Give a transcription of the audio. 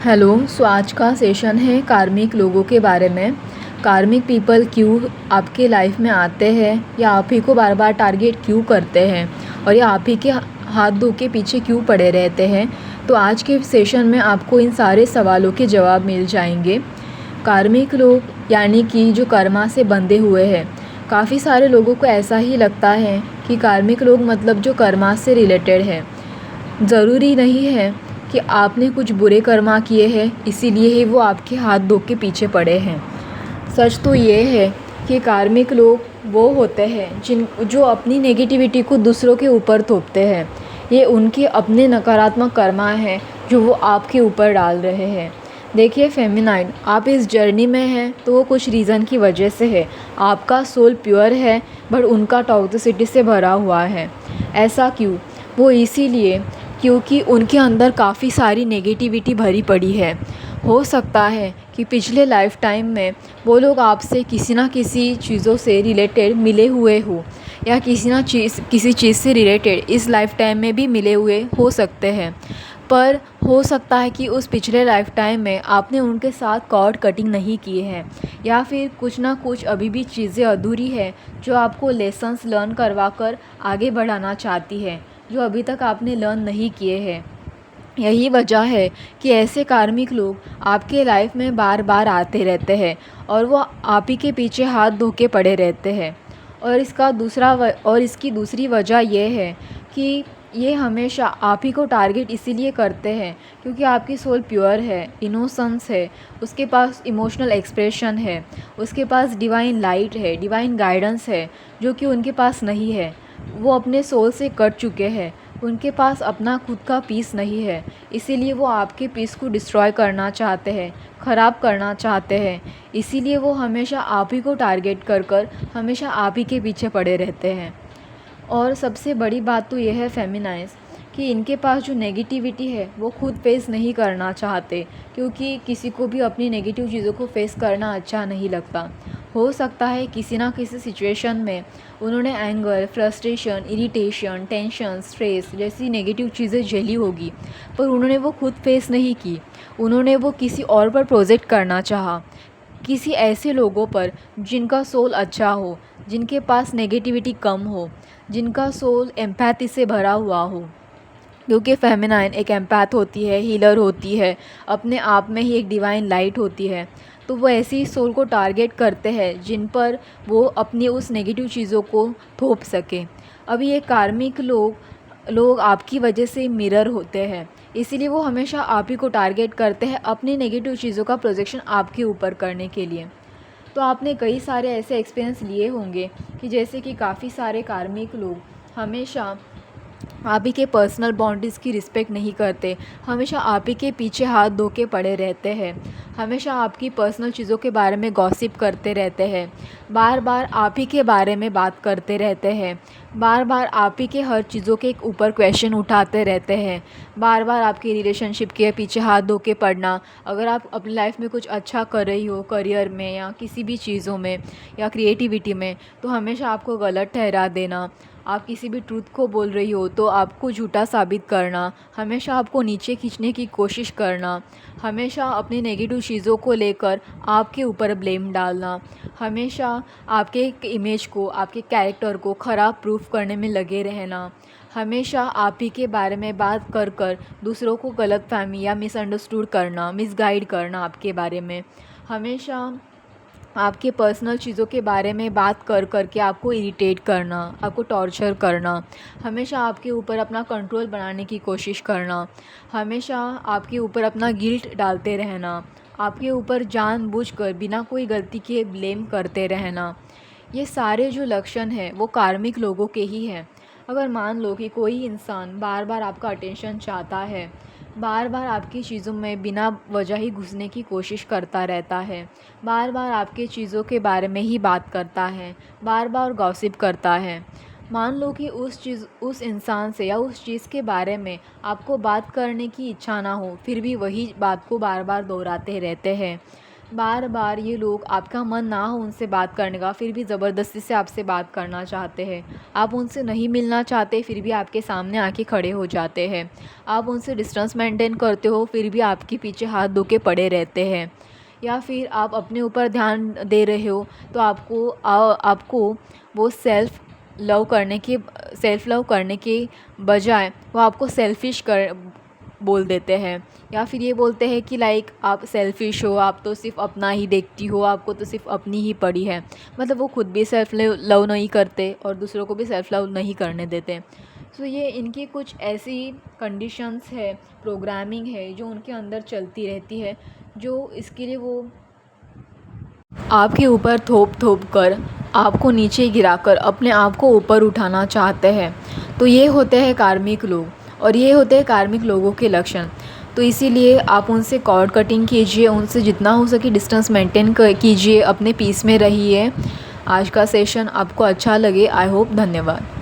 Hello. आज का session है कार्मिक लोगों के बारे में। कार्मिक पीपल क्यों आपके लाइफ में आते हैं या आप ही को बार बार टारगेट क्यों करते हैं और या आप ही के हाथ धो के पीछे क्यों पड़े रहते हैं। तो आज के सेशन में आपको इन सारे सवालों के जवाब मिल जाएंगे। कार्मिक लोग यानी कि जो कर्मा से बंधे हुए हैं। काफ़ी सारे लोगों को ऐसा ही लगता है कि कार्मिक लोग मतलब जो कर्मा से रिलेटेड है। ज़रूरी नहीं है कि आपने कुछ बुरे कर्मा किए हैं इसीलिए ही वो आपके हाथ धो के पीछे पड़े हैं। सच तो ये है कि कार्मिक लोग वो होते हैं जो अपनी नेगेटिविटी को दूसरों के ऊपर थोपते हैं। ये उनके अपने नकारात्मक कर्मा हैं जो वो आपके ऊपर डाल रहे हैं। देखिए फेमिनाइन, आप इस जर्नी में हैं तो वो कुछ रीज़न की वजह से है। आपका सोल प्योर है बट उनका टॉक्सिसिटी से भरा हुआ है। ऐसा क्यों? वो इसीलिए क्योंकि उनके अंदर काफ़ी सारी नेगेटिविटी भरी पड़ी है। हो सकता है कि पिछले लाइफ टाइम में वो लोग आपसे किसी ना किसी चीज़ों से रिलेटेड मिले हुए हो या किसी चीज़ से रिलेटेड इस लाइफ टाइम में भी मिले हुए हो सकते हैं। पर हो सकता है कि उस पिछले लाइफ टाइम में आपने उनके साथ कॉर्ड कटिंग नहीं किए हैं या फिर कुछ ना कुछ अभी भी चीज़ें अधूरी है जो आपको लेसन्स लर्न करवा कर आगे बढ़ाना चाहती है, जो अभी तक आपने लर्न नहीं किए हैं। यही वजह है कि ऐसे कार्मिक लोग आपके लाइफ में बार बार आते रहते हैं और वो आप ही के पीछे हाथ धो के पड़े रहते हैं। और इसकी दूसरी वजह यह है कि ये हमेशा आप ही को टारगेट इसीलिए करते हैं क्योंकि आपकी सोल प्योर है, इनोसेंस है, उसके पास इमोशनल एक्सप्रेशन है, उसके पास डिवाइन लाइट है, डिवाइन गाइडेंस है, जो कि उनके पास नहीं है। वो अपने सोल से कट चुके हैं, उनके पास अपना खुद का पीस नहीं है, इसीलिए वो आपके पीस को डिस्ट्रॉय करना चाहते हैं, ख़राब करना चाहते हैं। इसीलिए वो हमेशा आप ही को टारगेट कर हमेशा आप ही के पीछे पड़े रहते हैं। और सबसे बड़ी बात तो यह है फेमिनाइज कि इनके पास जो नेगेटिविटी है वो खुद फेस नहीं करना चाहते, क्योंकि किसी को भी अपनी नेगेटिव चीज़ों को फेस करना अच्छा नहीं लगता। हो सकता है किसी ना किसी सिचुएशन में उन्होंने anger, frustration, irritation, tension, stress जैसी नेगेटिव चीज़ें झेली होगी, पर उन्होंने वो खुद फेस नहीं की। उन्होंने वो किसी और पर प्रोजेक्ट करना चाहा, किसी ऐसे लोगों पर जिनका सोल अच्छा हो, जिनके पास नेगेटिविटी कम हो, जिनका सोल एम्पैथी से भरा हुआ हो। क्योंकि फेमिनाइन एक एम्पैथ होती है, हीलर होती है, अपने आप में ही एक डिवाइन लाइट होती है। तो वो ऐसी सोल को टारगेट करते हैं जिन पर वो अपनी उस नेगेटिव चीज़ों को थोप सके। अभी ये कार्मिक लोग आपकी वजह से मिरर होते हैं, इसीलिए वो हमेशा आप ही को टारगेट करते हैं अपनी नेगेटिव चीज़ों का प्रोजेक्शन आपके ऊपर करने के लिए। तो आपने कई सारे ऐसे एक्सपीरियंस लिए होंगे कि जैसे कि काफ़ी सारे कार्मिक लोग हमेशा आप ही के पर्सनल बाउंड्रीज़ की रिस्पेक्ट नहीं करते, हमेशा आप ही के पीछे हाथ धो के पड़े रहते हैं, हमेशा आपकी पर्सनल चीज़ों के बारे में गॉसिप करते रहते हैं, बार बार आप ही के बारे में बात करते रहते हैं, बार बार आप ही के हर चीज़ों के ऊपर क्वेश्चन उठाते रहते हैं, बार बार आपकी रिलेशनशिप के पीछे हाथ धो के पड़ना। अगर आप अपनी लाइफ में कुछ अच्छा कर रही हो, करियर में या किसी भी चीज़ों में या क्रिएटिविटी में, तो हमेशा आपको गलत ठहरा देना। आप किसी भी ट्रूथ को बोल रही हो तो आपको झूठा साबित करना, हमेशा आपको नीचे खींचने की कोशिश करना, हमेशा अपनी नेगेटिव चीज़ों को लेकर आपके ऊपर ब्लेम डालना, हमेशा आपके इमेज को, आपके कैरेक्टर को ख़राब प्रूफ करने में लगे रहना, हमेशा आप ही के बारे में बात कर दूसरों को गलतफहमी या मिसअंडरस्टूड करना, मिसगाइड करना आपके बारे में, हमेशा आपके पर्सनल चीज़ों के बारे में बात कर के आपको इरिटेट करना, आपको टॉर्चर करना, हमेशा आपके ऊपर अपना कंट्रोल बनाने की कोशिश करना, हमेशा आपके ऊपर अपना गिल्ट डालते रहना, आपके ऊपर जानबूझकर बिना कोई गलती के ब्लेम करते रहना। ये सारे जो लक्षण हैं वो कार्मिक लोगों के ही हैं। अगर मान लो कि कोई इंसान बार बार आपका अटेंशन चाहता है, बार बार आपकी चीज़ों में बिना वजह ही घुसने की कोशिश करता रहता है, बार बार आपके चीज़ों के बारे में ही बात करता है, बार बार गॉसिप करता है, मान लो कि उस इंसान से या उस चीज़ के बारे में आपको बात करने की इच्छा ना हो, फिर भी वही बात को बार बार दोहराते रहते हैं, बार बार ये लोग, आपका मन ना हो उनसे बात करने का, फिर भी ज़बरदस्ती से आपसे बात करना चाहते हैं। आप उनसे नहीं मिलना चाहते, फिर भी आपके सामने आके खड़े हो जाते हैं। आप उनसे डिस्टेंस मेंटेन करते हो, फिर भी आपके पीछे हाथ धो के पड़े रहते हैं। या फिर आप अपने ऊपर ध्यान दे रहे हो तो आपको वो सेल्फ़ लव करने के बजाय वो आपको सेल्फ़िश कर बोल देते हैं। या फिर ये बोलते हैं कि लाइक आप सेल्फ़िश हो, आप तो सिर्फ़ अपना ही देखती हो, आपको तो सिर्फ़ अपनी ही पड़ी है। मतलब वो खुद भी सेल्फ़ लव नहीं करते और दूसरों को भी सेल्फ़ लव नहीं करने देते। सो ये इनकी कुछ ऐसी कंडीशंस है, प्रोग्रामिंग है जो उनके अंदर चलती रहती है, जो इसके लिए वो आपके ऊपर थोप कर, आपको नीचे गिराकर अपने आप को ऊपर उठाना चाहते हैं। तो ये होते हैं कार्मिक लोग और ये होते हैं कार्मिक लोगों के लक्षण। तो इसीलिए आप उनसे कॉर्ड कटिंग कीजिए, उनसे जितना हो सके डिस्टेंस मेंटेन कीजिए, अपने पीस में रहिए। आज का सेशन आपको अच्छा लगे, आई होप। धन्यवाद।